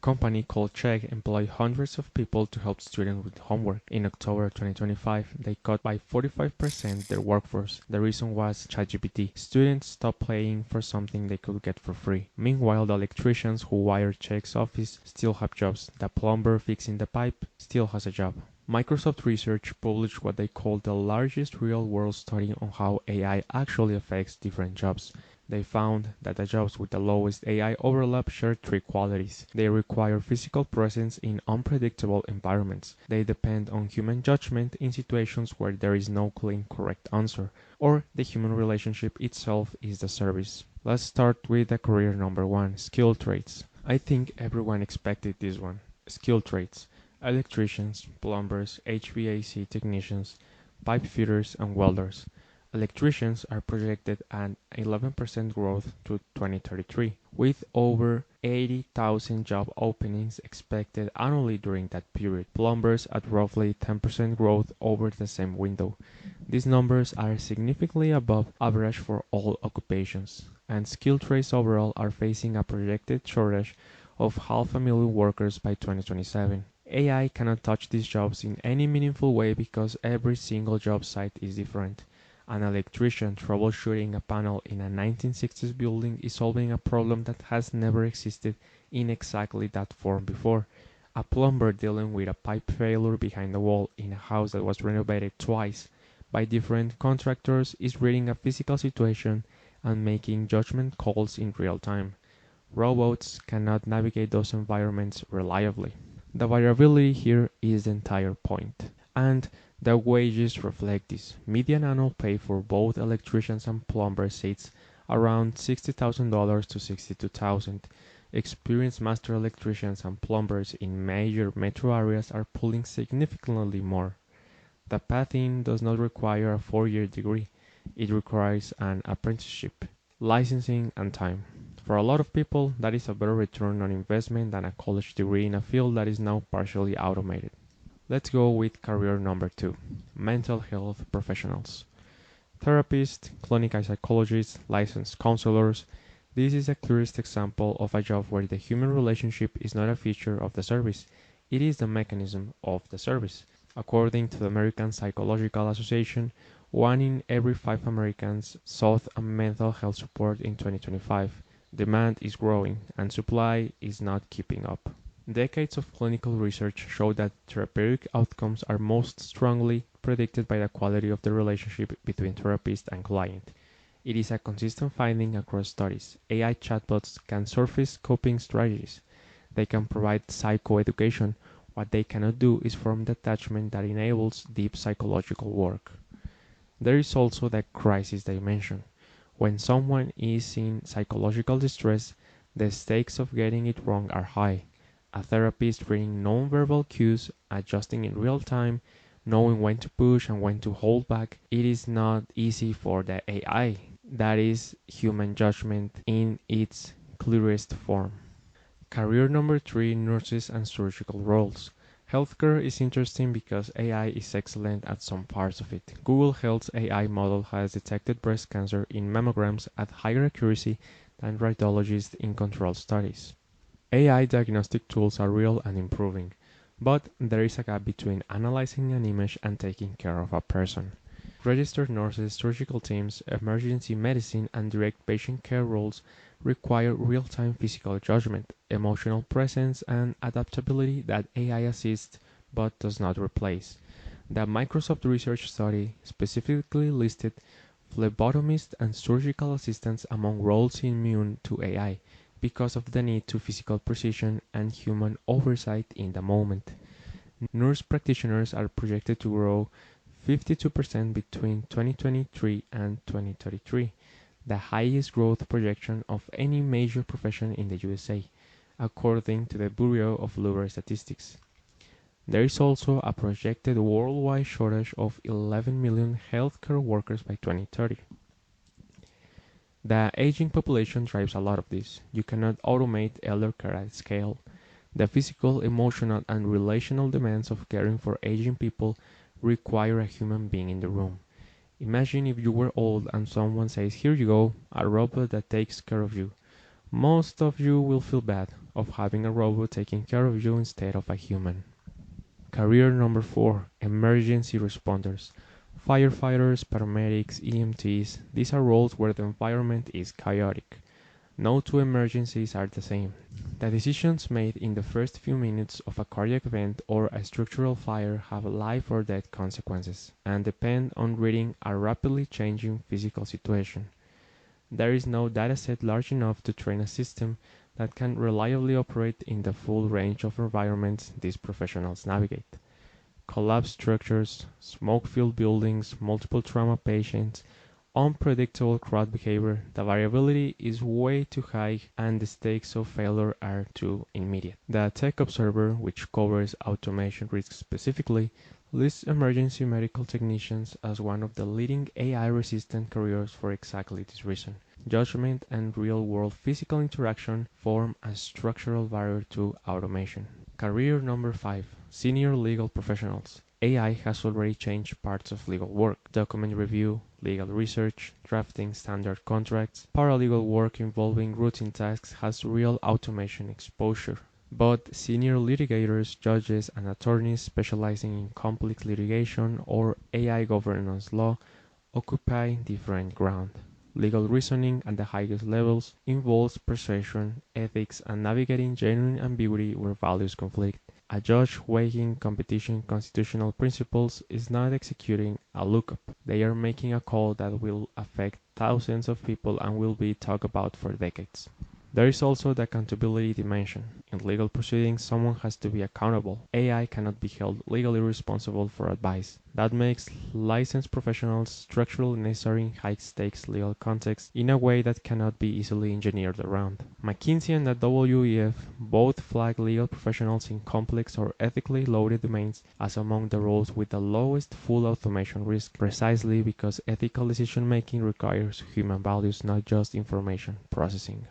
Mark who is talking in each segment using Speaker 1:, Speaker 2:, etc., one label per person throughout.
Speaker 1: company called Chegg employed hundreds of people to help students with homework. In October 2025, they cut by 45% their workforce. The reason was ChatGPT. Students stopped paying for something they could get for free. Meanwhile, the electricians who wired Chegg's office still have jobs. The plumber fixing the pipe still has a job. Microsoft Research published what they call the largest real-world study on how AI actually affects different jobs. They found that the jobs with the lowest AI overlap share three qualities. They require physical presence in unpredictable environments. They depend on human judgment in situations where there is no clean correct answer, or the human relationship itself is the service. Let's start with the career number one, skill traits. I think everyone expected this one. Skill traits. Electricians, plumbers, HVAC technicians, pipe fitters, and welders. Electricians are projected at 11% growth to 2033, with over 80,000 job openings expected annually during that period. Plumbers at roughly 10% growth over the same window. These numbers are significantly above average for all occupations, and skilled trades overall are facing a projected shortage of 500,000 workers by 2027. AI cannot touch these jobs in any meaningful way because every single job site is different. An electrician troubleshooting a panel in a 1960s building is solving a problem that has never existed in exactly that form before. A plumber dealing with a pipe failure behind the wall in a house that was renovated twice by different contractors is reading a physical situation and making judgment calls in real time. Robots cannot navigate those environments reliably. The variability here is the entire point. And the wages reflect this. Median annual pay for both electricians and plumbers sits around $60,000 to $62,000. Experienced master electricians and plumbers in major metro areas are pulling significantly more. The pathing does not require a 4-year degree. It requires an apprenticeship, licensing, and time. For a lot of people, that is a better return on investment than a college degree in a field that is now partially automated. Let's go with career number two, mental health professionals. Therapists, clinical psychologists, licensed counselors. This is the clearest example of a job where the human relationship is not a feature of the service, it is the mechanism of the service. According to the American Psychological Association, 1 in every 5 Americans sought a mental health support in 2025. Demand is growing, and supply is not keeping up. Decades of clinical research show that therapeutic outcomes are most strongly predicted by the quality of the relationship between therapist and client. It is a consistent finding across studies. AI chatbots can surface coping strategies. They can provide psychoeducation. What they cannot do is form the attachment that enables deep psychological work. There is also the crisis dimension. When someone is in psychological distress, the stakes of getting it wrong are high. A therapist reading nonverbal cues, adjusting in real time, knowing when to push and when to hold back, it is not easy for the AI. That is human judgment in its clearest form. Career number three, nurses and surgical roles. Healthcare is interesting because AI is excellent at some parts of it. Google Health's AI model has detected breast cancer in mammograms at higher accuracy than radiologists in controlled studies. AI diagnostic tools are real and improving, but there is a gap between analyzing an image and taking care of a person. Registered nurses, surgical teams, emergency medicine, and direct patient care roles require real-time physical judgment, emotional presence, and adaptability that AI assists but does not replace. The Microsoft research study specifically listed phlebotomists and surgical assistants among roles immune to AI because of the need to physical precision and human oversight in the moment. Nurse practitioners are projected to grow 52% between 2023 and 2033, the highest growth projection of any major profession in the USA, according to the Bureau of Labor Statistics. There is also a projected worldwide shortage of 11 million healthcare workers by 2030. The aging population drives a lot of this. You cannot automate elder care at scale. The physical, emotional, and relational demands of caring for aging people require a human being in the room. Imagine if you were old and someone says, "Here you go, a robot that takes care of you." Most of you will feel bad. of having a robot taking care of you instead of a human. Career number 4, emergency responders. Firefighters, paramedics, EMTs, these are roles where the environment is chaotic. No two emergencies are the same. The decisions made in the first few minutes of a cardiac event or a structural fire have life or death consequences and depend on reading a rapidly changing physical situation. There is no dataset large enough to train a system that can reliably operate in the full range of environments these professionals navigate. Collapsed structures, smoke-filled buildings, multiple trauma patients, unpredictable crowd behavior, the variability is way too high and the stakes of failure are too immediate. The Tech Observer, which covers automation risks specifically, lists emergency medical technicians as one of the leading AI-resistant careers for exactly this reason. Judgment and real-world physical interaction form a structural barrier to automation. Career number 5. Senior legal professionals. AI has already changed parts of legal work. Document review, legal research, drafting standard contracts, paralegal work involving routine tasks has real automation exposure. But senior litigators, judges, and attorneys specializing in complex litigation or AI governance law occupy different ground. Legal reasoning at the highest levels involves persuasion, ethics, and navigating genuine ambiguity where values conflict. A judge weighing competition constitutional principles is not executing a lookup. They are making a call that will affect thousands of people and will be talked about for decades. There is also the accountability dimension. In legal proceedings, someone has to be accountable. AI cannot be held legally responsible for advice. That makes licensed professionals structurally necessary in high-stakes legal contexts in a way that cannot be easily engineered around. McKinsey and the WEF both flag legal professionals in complex or ethically loaded domains as among the roles with the lowest full automation risk, precisely because ethical decision-making requires human values, not just information processing.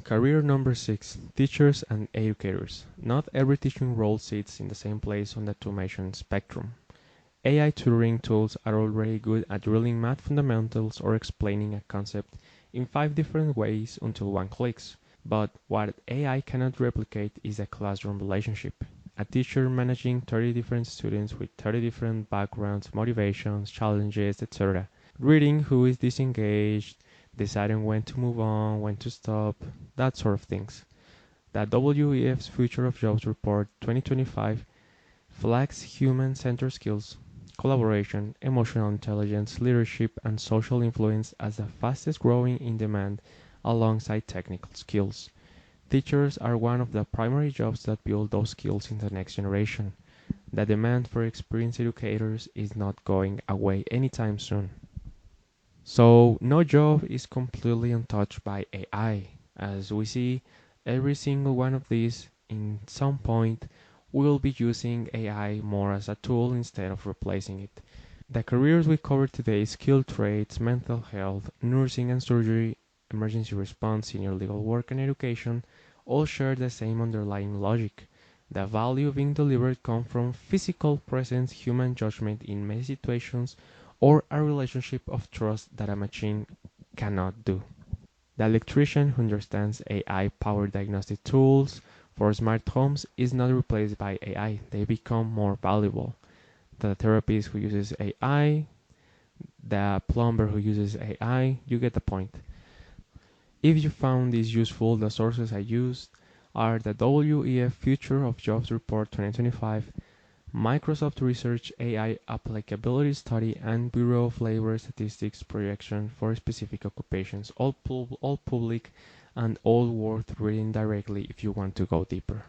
Speaker 1: Career number 6. Teachers and educators. Not every teaching role sits in the same place on the automation spectrum. AI tutoring tools are already good at drilling math fundamentals or explaining a concept in 5 different ways until one clicks. But what AI cannot replicate is a classroom relationship. A teacher managing 30 different students with 30 different backgrounds, motivations, challenges, etc. Reading who is disengaged, deciding when to move on, when to stop, that sort of things. The WEF's Future of Jobs Report 2025 flags human-centered skills, collaboration, emotional intelligence, leadership, and social influence as the fastest growing in demand alongside technical skills. Teachers are one of the primary jobs that build those skills in the next generation. The demand for experienced educators is not going away anytime soon. So no job is completely untouched by AI. As we see, every single one of these in some point will be using AI more as a tool instead of replacing it. The careers we covered today, skilled trades, mental health, nursing and surgery, emergency response, senior legal work and education, all share the same underlying logic. The value being delivered comes from physical presence, human judgment in many situations, or a relationship of trust that a machine cannot do. The electrician who understands AI-powered diagnostic tools for smart homes is not replaced by AI, they become more valuable. The therapist who uses AI, the plumber who uses AI, you get the point. If you found this useful, the sources I used are the WEF Future of Jobs Report 2025, Microsoft Research AI Applicability Study, and Bureau of Labor Statistics projection for specific occupations, all public and all worth reading directly if you want to go deeper.